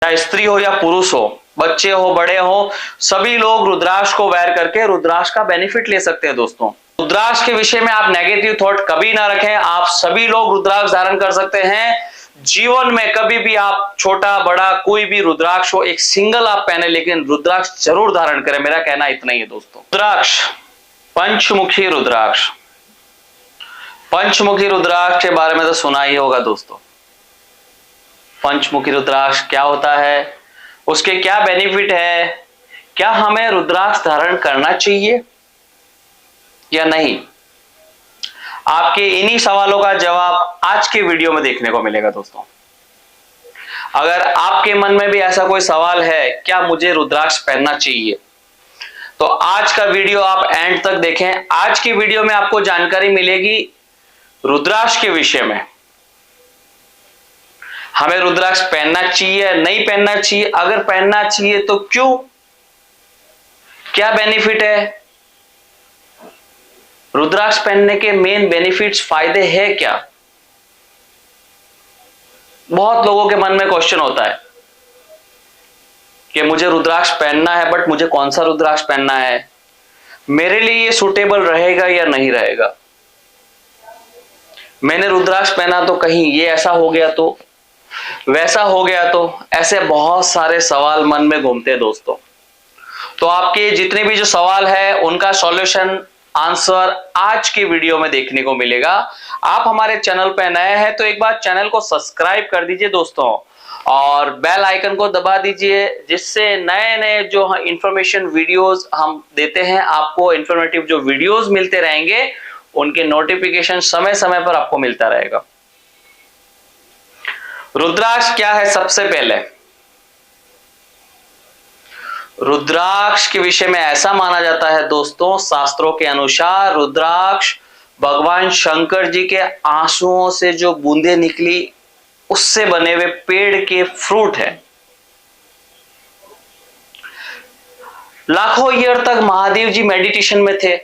चाहे स्त्री हो या पुरुष हो, बच्चे हो बड़े हो, सभी लोग रुद्राक्ष को वेयर करके रुद्राक्ष का बेनिफिट ले सकते हैं दोस्तों। रुद्राक्ष के विषय में आप नेगेटिव थॉट कभी ना रखें। आप सभी लोग रुद्राक्ष धारण कर सकते हैं। जीवन में कभी भी आप छोटा बड़ा कोई भी रुद्राक्ष हो, एक सिंगल आप पहने, लेकिन रुद्राक्ष जरूर धारण करें। मेरा कहना इतना ही है दोस्तों। रुद्राक्ष, पंचमुखी रुद्राक्ष। पंचमुखी रुद्राक्ष के बारे में तो सुना ही होगा दोस्तों। पंचमुखी रुद्राक्ष क्या होता है, उसके क्या बेनिफिट है, क्या हमें रुद्राक्ष धारण करना चाहिए या नहीं, आपके इन्हीं सवालों का जवाब आज के वीडियो में देखने को मिलेगा दोस्तों। अगर आपके मन में भी ऐसा कोई सवाल है, क्या मुझे रुद्राक्ष पहनना चाहिए, तो आज का वीडियो आप एंड तक देखें। आज की वीडियो में आपको जानकारी मिलेगी रुद्राक्ष के विषय में। हमें रुद्राक्ष पहनना चाहिए, नहीं पहनना चाहिए, अगर पहनना चाहिए तो क्यों, क्या बेनिफिट है, रुद्राक्ष पहनने के मेन बेनिफिट्स, फायदे हैं क्या। बहुत लोगों के मन में क्वेश्चन होता है कि मुझे रुद्राक्ष पहनना है, बट मुझे कौन सा रुद्राक्ष पहनना है, मेरे लिए ये सूटेबल रहेगा या नहीं रहेगा, मैंने रुद्राक्ष पहना तो कहीं ये ऐसा हो गया तो, वैसा हो गया तो, ऐसे बहुत सारे सवाल मन में घूमते हैं दोस्तों। तो आपके जितने भी जो सवाल है उनका सॉल्यूशन, आंसर आज की वीडियो में देखने को मिलेगा। आप हमारे चैनल पे नए हैं तो एक बार चैनल को सब्सक्राइब कर दीजिए दोस्तों, और बेल आइकन को दबा दीजिए, जिससे नए नए जो इंफॉर्मेशन वीडियोस हम देते हैं, आपको इंफॉर्मेटिव जो वीडियोस मिलते रहेंगे, उनके नोटिफिकेशन समय समय पर आपको मिलता रहेगा। रुद्राक्ष क्या है, सबसे पहले रुद्राक्ष के विषय में ऐसा माना जाता है दोस्तों, शास्त्रों के अनुसार रुद्राक्ष भगवान शंकर जी के आंसुओं से जो बूंदें निकली उससे बने हुए पेड़ के फ्रूट है। लाखों ईयर तक महादेव जी मेडिटेशन में थे।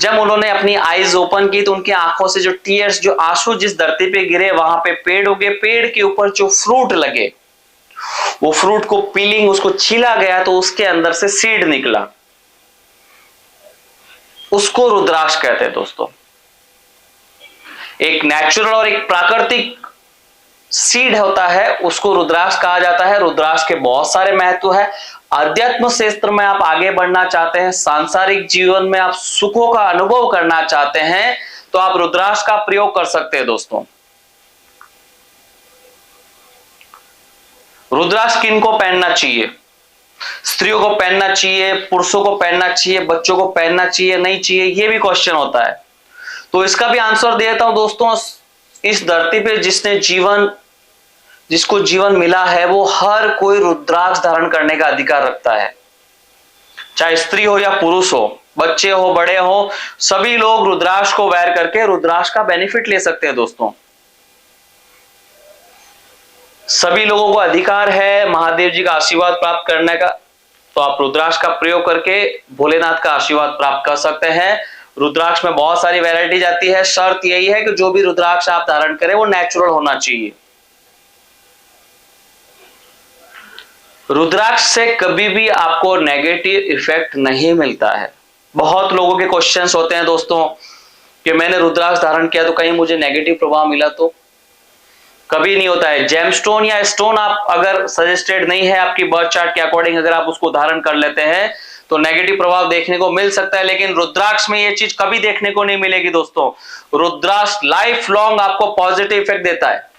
जब उन्होंने अपनी आईज ओपन की तो उनकी आंखों से जो टीयर्स, जो आंसू जिस धरती पे गिरे, वहां पे पेड़ उगे, पेड़ के ऊपर जो फ्रूट लगे, वो फ्रूट को पीलिंग, उसको छीला गया तो उसके अंदर से सीड निकला, उसको रुद्राक्ष कहते हैं दोस्तों। एक नेचुरल और एक प्राकृतिक सीड होता है, उसको रुद्राक्ष कहा जाता है। रुद्राक्ष के बहुत सारे महत्व है। अध्यात्म क्षेत्र में आप आगे बढ़ना चाहते हैं, सांसारिक जीवन में आप सुखों का अनुभव करना चाहते हैं, तो आप रुद्राक्ष का प्रयोग कर सकते हैं दोस्तों। रुद्राक्ष किनको पहनना चाहिए, स्त्रियों को पहनना चाहिए, पुरुषों को पहनना चाहिए, बच्चों को पहनना चाहिए, नहीं चाहिए, ये भी क्वेश्चन होता है। तो इसका भी आंसर दे देता हूं दोस्तों। इस धरती पे जिसको जीवन मिला है, वो हर कोई रुद्राक्ष धारण करने का अधिकार रखता है। चाहे स्त्री हो या पुरुष हो, बच्चे हो बड़े हो, सभी लोग रुद्राक्ष को वेयर करके रुद्राक्ष का बेनिफिट ले सकते हैं दोस्तों। सभी लोगों को अधिकार है महादेव जी का आशीर्वाद प्राप्त करने का, तो आप रुद्राक्ष का प्रयोग करके भोलेनाथ का आशीर्वाद प्राप्त कर सकते हैं। रुद्राक्ष में बहुत सारी वैरायटी आती है। शर्त यही है कि जो भी रुद्राक्ष आप धारण करें वो नेचुरल होना चाहिए। रुद्राक्ष से कभी भी आपको नेगेटिव इफेक्ट नहीं मिलता है। बहुत लोगों के क्वेश्चंस होते हैं दोस्तों कि मैंने रुद्राक्ष धारण किया तो कहीं मुझे नेगेटिव प्रभाव मिला, तो कभी नहीं होता है। जेमस्टोन या स्टोन आप अगर सजेस्टेड नहीं है आपकी बर्थ चार्ट के अकॉर्डिंग, अगर आप उसको धारण कर लेते हैं तो नेगेटिव प्रभाव देखने को मिल सकता है, लेकिन रुद्राक्ष में ये चीज कभी देखने को नहीं मिलेगी दोस्तों। रुद्राक्ष लाइफ लॉन्ग आपको पॉजिटिव इफेक्ट देता है।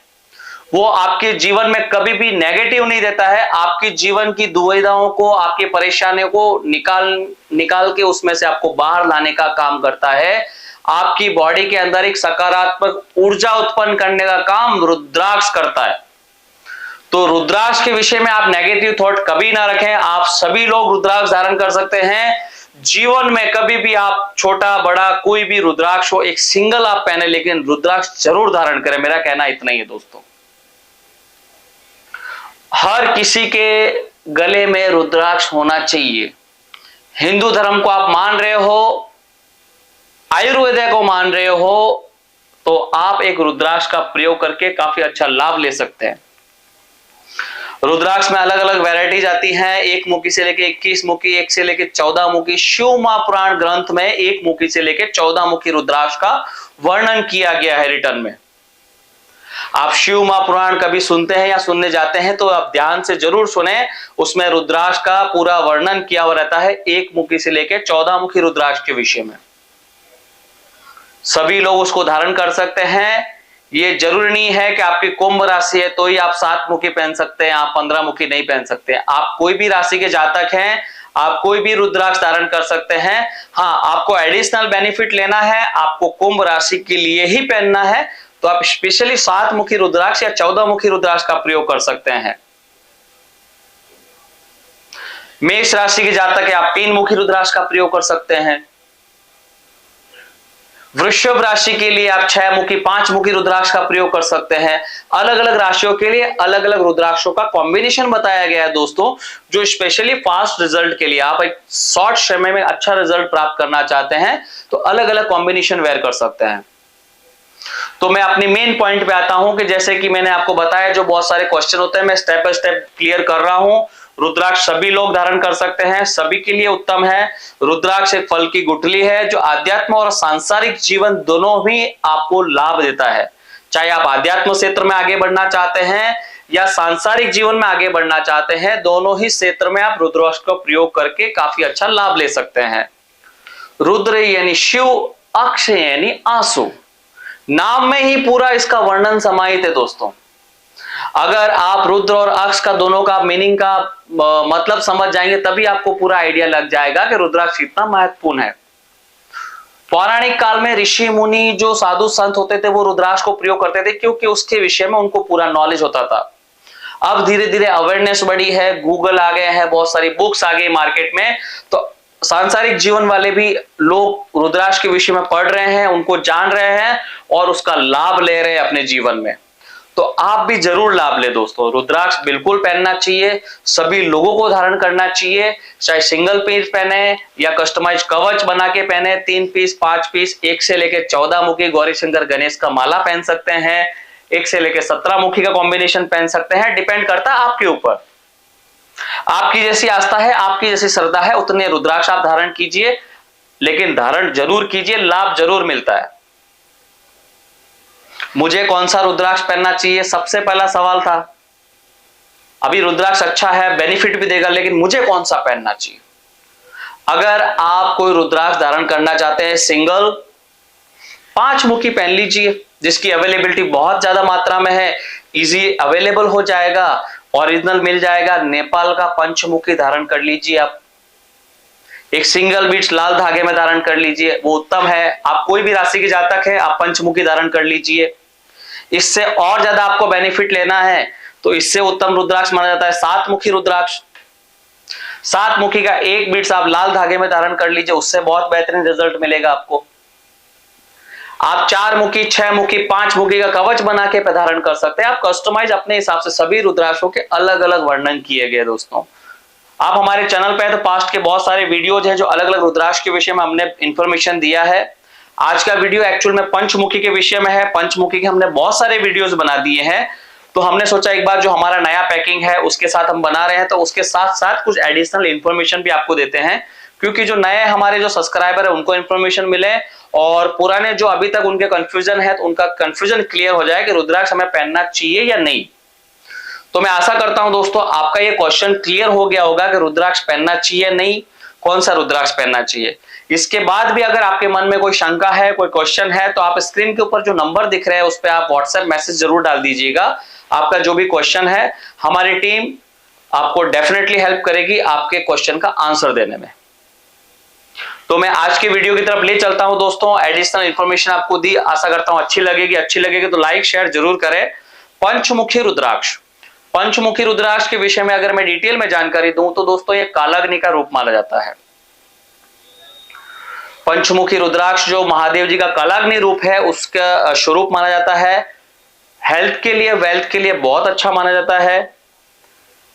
वो आपके जीवन में कभी भी नेगेटिव नहीं देता है। आपकी जीवन की दुविधाओं को, आपकी परेशानियों को निकाल के उसमें से आपको बाहर लाने का काम करता है। आपकी बॉडी के अंदर एक सकारात्मक ऊर्जा उत्पन्न करने का काम रुद्राक्ष करता है। तो रुद्राक्ष के विषय में आप नेगेटिव थॉट कभी ना रखें। आप सभी लोग रुद्राक्ष धारण कर सकते हैं। जीवन में कभी भी आप छोटा बड़ा कोई भी रुद्राक्ष हो, एक सिंगल आप पहने, लेकिन रुद्राक्ष जरूर धारण करें। मेरा कहना इतना ही है दोस्तों। हर किसी के गले में रुद्राक्ष होना चाहिए। हिंदू धर्म को आप मान रहे हो, आयुर्वेद को मान रहे हो, तो आप एक रुद्राक्ष का प्रयोग करके काफी अच्छा लाभ ले सकते हैं। रुद्राक्ष में अलग अलग वैरायटीज आती हैं, एक मुखी से लेके 21 मुखी, एक से लेके 14 मुखी। शिव महापुराण ग्रंथ में एक मुखी से लेके 14 मुखी रुद्राक्ष का वर्णन किया गया है रिटर्न में। आप शिव महापुराण कभी सुनते हैं या सुनने जाते हैं तो आप ध्यान से जरूर सुने, उसमें रुद्राक्ष का पूरा वर्णन किया हुआ रहता है, एक मुखी से लेके 14 मुखी रुद्राक्ष के विषय में। सभी लोग उसको धारण कर सकते हैं। ये जरूरी नहीं है कि आपकी कुंभ राशि है तो ही आप 7 मुखी पहन सकते हैं, आप 15 मुखी नहीं पहन सकते। आप कोई भी राशि के जातक हैं, आप कोई भी रुद्राक्ष धारण कर सकते हैं। हाँ, आपको एडिशनल बेनिफिट लेना है, आपको कुंभ राशि के लिए ही पहनना है तो आप स्पेशली 7 मुखी रुद्राक्ष या 14 मुखी रुद्राक्ष का प्रयोग कर सकते हैं। मेष राशि के जातक है, आप 3 मुखी रुद्राक्ष का प्रयोग कर सकते हैं। वृषभ राशि के लिए आप 6 मुखी 5 मुखी रुद्राक्ष का प्रयोग कर सकते हैं। अलग अलग राशियों के लिए अलग अलग रुद्राक्षों का कॉम्बिनेशन बताया गया है दोस्तों, जो स्पेशली फास्ट रिजल्ट के लिए, आप एक शॉर्ट समय में अच्छा रिजल्ट प्राप्त करना चाहते हैं तो अलग अलग कॉम्बिनेशन वेयर कर सकते हैं। तो मैं अपनी मेन पॉइंट पे आता हूं कि जैसे कि मैंने आपको बताया, जो बहुत सारे क्वेश्चन होते हैं मैं स्टेप बाय स्टेप क्लियर कर रहा हूं। रुद्राक्ष सभी लोग धारण कर सकते हैं, सभी के लिए उत्तम है। रुद्राक्ष एक फल की गुठली है जो आध्यात्म और सांसारिक जीवन दोनों ही आपको लाभ देता है। चाहे आप आध्यात्म क्षेत्र में आगे बढ़ना चाहते हैं या सांसारिक जीवन में आगे बढ़ना चाहते हैं, दोनों ही क्षेत्र में आप रुद्राक्ष का प्रयोग करके काफी अच्छा लाभ ले सकते हैं। रुद्र यानी शिव, अक्ष यानी आंसू, नाम में ही पूरा इसका वर्णन समाहित है दोस्तों। अगर आप रुद्र और अक्ष का दोनों का मीनिंग का मतलब समझ जाएंगे तभी आपको पूरा आइडिया लग जाएगा कि रुद्राक्ष कितना महत्वपूर्ण है। पौराणिक काल में ऋषि मुनि जो साधु संत होते थे वो रुद्राक्ष को प्रयोग करते थे क्योंकि उसके विषय में उनको पूरा नॉलेज होता था। अब धीरे धीरे अवेयरनेस बढ़ी है, गूगल आ गए हैं, बहुत सारी बुक्स आ गई मार्केट में, तो सांसारिक जीवन वाले भी लोग रुद्राक्ष के विषय में पढ़ रहे हैं, उनको जान रहे हैं और उसका लाभ ले रहे हैं अपने जीवन में। तो आप भी जरूर लाभ ले दोस्तों। रुद्राक्ष बिल्कुल पहनना चाहिए, सभी लोगों को धारण करना चाहिए, चाहे सिंगल पीस पहने या कस्टमाइज कवच बना के पहने, 3 पीस 5 पीस, 1 से लेकर 14 मुखी गौरी शंकर गणेश का माला पहन सकते हैं, 1 से लेकर 17 मुखी का कॉम्बिनेशन पहन सकते हैं। डिपेंड करता है आपके ऊपर, आपकी जैसी आस्था है, आपकी जैसी श्रद्धा है, उतने रुद्राक्ष आप धारण कीजिए, लेकिन धारण जरूर कीजिए, लाभ जरूर मिलता है। मुझे कौन सा रुद्राक्ष पहनना चाहिए, सबसे पहला सवाल था। अभी रुद्राक्ष अच्छा है, बेनिफिट भी देगा, लेकिन मुझे कौन सा पहनना चाहिए? अगर आप कोई रुद्राक्ष धारण करना चाहते हैं सिंगल, 5 मुखी पहन लीजिए, जिसकी अवेलेबिलिटी बहुत ज्यादा मात्रा में है, इजी अवेलेबल हो जाएगा, ओरिजिनल मिल जाएगा। नेपाल का पंचमुखी धारण कर लीजिए आप, एक सिंगल बीट्स लाल धागे में धारण कर लीजिए, वो उत्तम है। आप कोई भी राशि के जातक है, आप पंचमुखी धारण कर लीजिए। इससे और ज्यादा आपको बेनिफिट लेना है तो इससे उत्तम रुद्राक्ष माना जाता है 7 मुखी रुद्राक्ष। 7 मुखी का 1 बीट्स आप लाल धागे में धारण कर लीजिए, उससे बहुत बेहतरीन रिजल्ट मिलेगा आपको। आप 4 मुखी 6 मुखी 5 मुखी का कवच बना के धारण कर सकते हैं। आप कस्टमाइज अपने हिसाब से, सभी रुद्राक्षों के अलग अलग वर्णन किए गए दोस्तों। आप हमारे चैनल पे तो पास्ट के बहुत सारे वीडियोज हैं जो अलग अलग रुद्राक्ष के विषय में हमने इंफॉर्मेशन दिया है। आज का वीडियो एक्चुअल में पंचमुखी के विषय में है। पंचमुखी के हमने बहुत सारे वीडियोज बना दिए हैं, तो हमने सोचा एक बार जो हमारा नया पैकिंग है उसके साथ हम बना रहे हैं, तो उसके साथ साथ कुछ एडिशनल इंफॉर्मेशन भी आपको देते हैं, क्योंकि जो नए हमारे जो सब्सक्राइबर है उनको इंफॉर्मेशन मिले और पुराने जो अभी तक उनके कंफ्यूजन है तो उनका कंफ्यूजन क्लियर हो जाए कि रुद्राक्ष हमें पहनना चाहिए या नहीं। तो मैं आशा करता हूं दोस्तों आपका ये क्वेश्चन क्लियर हो गया होगा कि रुद्राक्ष पहनना चाहिए नहीं, कौन सा रुद्राक्ष पहनना चाहिए। इसके बाद भी अगर आपके मन में कोई शंका है, कोई क्वेश्चन है, तो आप स्क्रीन के ऊपर जो नंबर दिख रहे हैं उस पर आप व्हाट्सएप मैसेज जरूर डाल दीजिएगा। आपका जो भी क्वेश्चन है हमारी टीम आपको डेफिनेटली हेल्प करेगी आपके क्वेश्चन का आंसर देने में। तो मैं आज के वीडियो की तरफ ले चलता हूं दोस्तों। एडिशनल इंफॉर्मेशन आपको दी, आशा करता हूं अच्छी लगेगी तो लाइक शेयर जरूर करें। पंचमुखी रुद्राक्ष, पंचमुखी रुद्राक्ष के विषय में अगर मैं डिटेल में जानकारी दूं तो दोस्तों ये कालाग्नि का रूप माना जाता है। पंचमुखी रुद्राक्ष जो महादेव जी का कालाग्नि रूप है उसका स्वरूप माना जाता है। हेल्थ के लिए, वेल्थ के लिए बहुत अच्छा माना जाता है।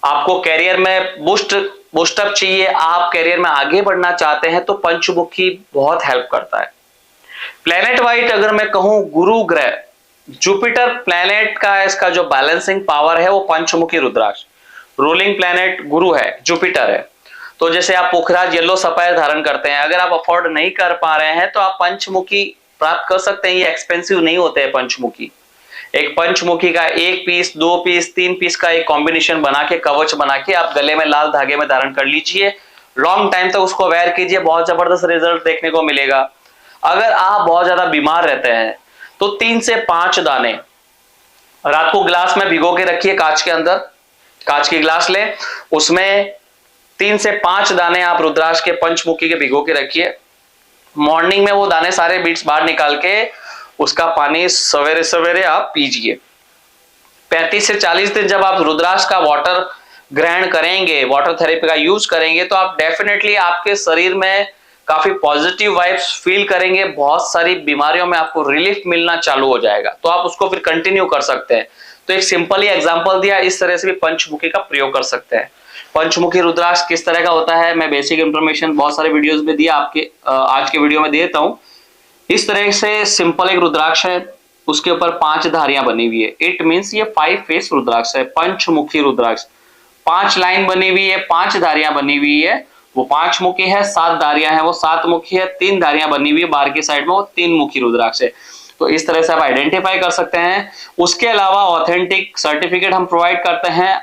आपको कैरियर में बूस्टअप चाहिए, आप कैरियर में आगे बढ़ना चाहते हैं तो पंचमुखी बहुत हेल्प करता है। प्लेनेट वाइज अगर मैं कहूं, गुरु ग्रह जुपिटर प्लेनेट का इसका जो बैलेंसिंग पावर है वो पंचमुखी रुद्राक्ष। रूलिंग प्लैनेट गुरु है, जुपिटर है। तो जैसे आप पुखराज येलो सफायर धारण करते हैं, अगर आप अफोर्ड नहीं कर पा रहे हैं तो आप पंचमुखी प्राप्त कर सकते हैं। ये एक्सपेंसिव नहीं होते हैं पंचमुखी। एक पंचमुखी का 1 पीस, 2 पीस, 3 पीस का एक कॉम्बिनेशन बना के, कवच बना के आप गले में लाल धागे में धारण कर लीजिए। लॉन्ग टाइम तक उसको वेयर कीजिए, बहुत जबरदस्त रिजल्ट देखने को मिलेगा। अगर आप बहुत ज्यादा बीमार रहते हैं तो 3 से 5 दाने रात को ग्लास में भिगो के रखिए, कांच के अंदर, कांच की ग्लास ले, उसमें 3 से 5 दाने आप रुद्राक्ष के पंचमुखी के भिगो के रखिए। मॉर्निंग में वो दाने सारे बीट्स बाहर निकाल के उसका पानी सवेरे सवेरे आप पीजिए। 35 से 40 दिन जब आप रुद्राक्ष का वाटर ग्रहण करेंगे, वाटर थेरेपी का यूज करेंगे, तो आप डेफिनेटली आपके शरीर में काफी पॉजिटिव वाइब्स फील करेंगे। बहुत सारी बीमारियों में आपको रिलीफ मिलना चालू हो जाएगा। तो आप उसको फिर कंटिन्यू कर सकते हैं। तो एक सिंपल ही एग्जांपल दिया, इस तरह से भी पंचमुखी का प्रयोग कर सकते हैं। पंचमुखी रुद्राक्ष किस तरह का होता है, मैं बेसिक इंफॉर्मेशन बहुत सारे वीडियोस में दिया, आपके आज के वीडियो में देता हूं। इस तरह से सिंपल एक रुद्राक्ष है, उसके ऊपर 5 धारियां बनी हुई है। इट मींस ये 5 फेस रुद्राक्ष है, पंचमुखी रुद्राक्ष। 5 लाइन बनी हुई है, 5 धारियां बनी हुई है, वो 5 मुखी है। 7 धारियां है, वो 7 मुखी है। 3 धारियां बनी हुई है बाहर की साइड में, वो 3 मुखी रुद्राक्ष है। तो इस तरह से आप आइडेंटिफाई कर सकते हैं। उसके अलावा ऑथेंटिक सर्टिफिकेट हम प्रोवाइड करते हैं